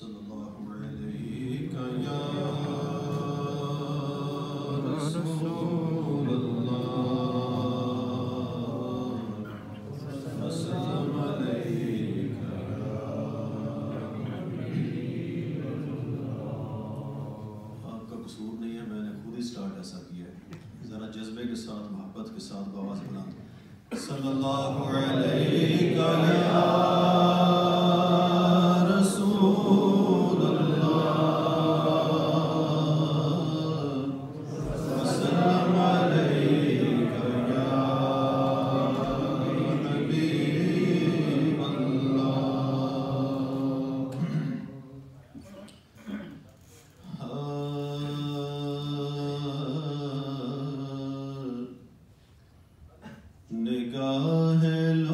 صلی اللہ علیہ یا رسول اللہ وسلم علیک یا حبیب اللہ۔ آپ کا قصور نہیں ہے، میں نے خود ہی سٹارٹ ایسا کیا ہے، ذرا جذبے کے ساتھ محبت کے ساتھ آواز بلند صلی اللہ علیہ یا رسول اللہ وسلم علیک یا حبیب اللہ۔ نگاہ لطف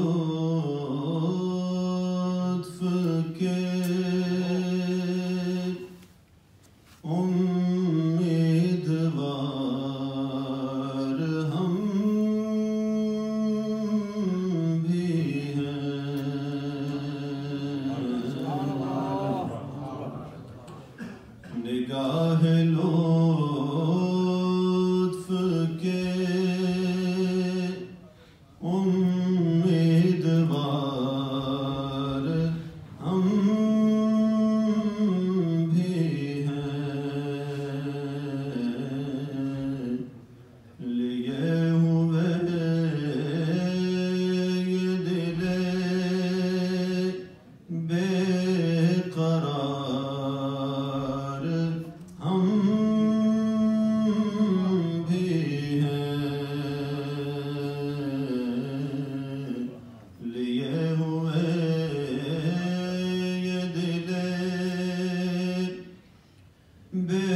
کے امیدوار ہم بھی ہیں، نگاہ لطف کے امیدوار ہم بھی ہیں، لیے ہوئے یہ دل بے قرار ہم بھی ہیں، لیے ہوئے یہ دل بے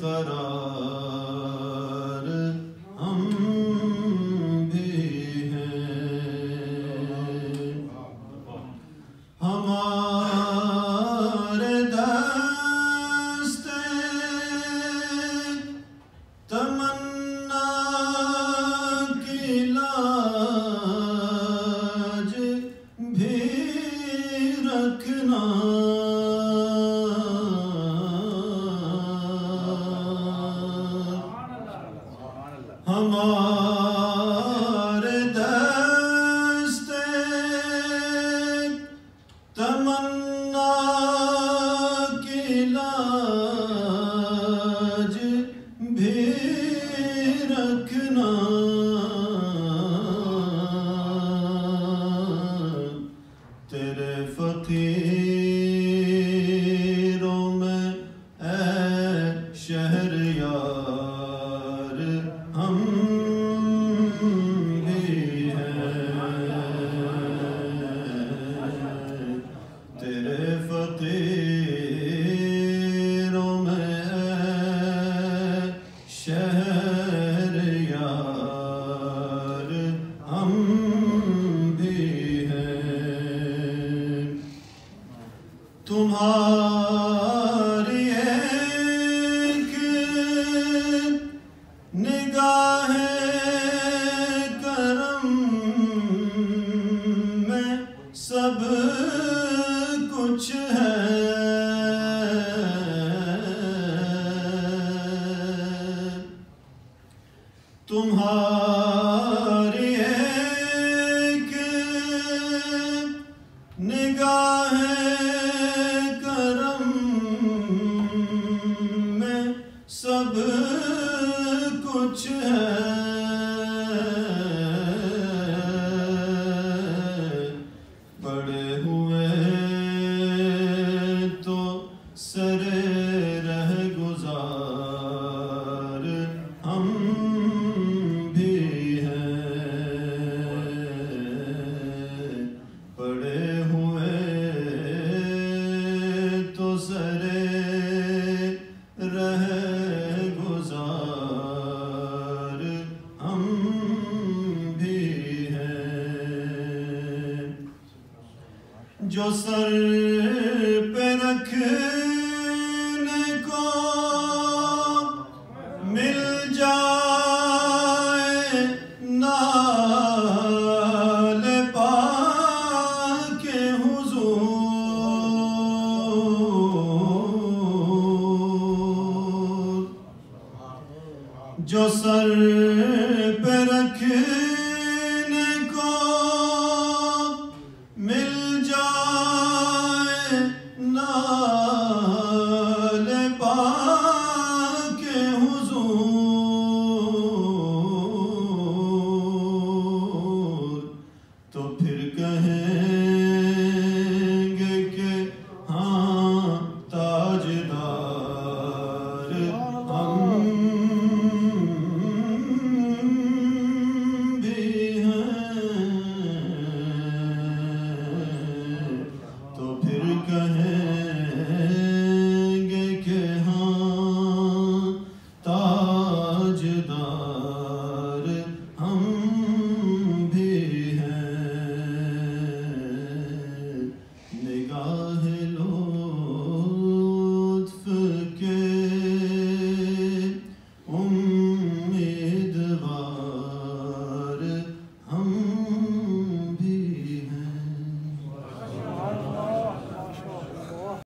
قرار ہم بھی ہیں، ہمارے دست تمنا کی لاج بھی رکھنا، ہمارے دست تمنا کی لاج بھی رکھنا، تیرے فقیروں میں اے شہریار ہم بھی ہیں، تیرے فقیروں میں اے شہریار ہم بھی ہیں، تمہاری ایک نگاہ کرم میں سب کچھ ہے، تمہاری ایک نگاہ کرم میں سب کچھ ہے، بڑے ہوئے تو سرے رہ گزار ہم بھی ہیں، بڑے ہوئے تو سرے رہ گزار ہم بھی ہیں، جو سر پہ رکھنے کو مل جائے نہ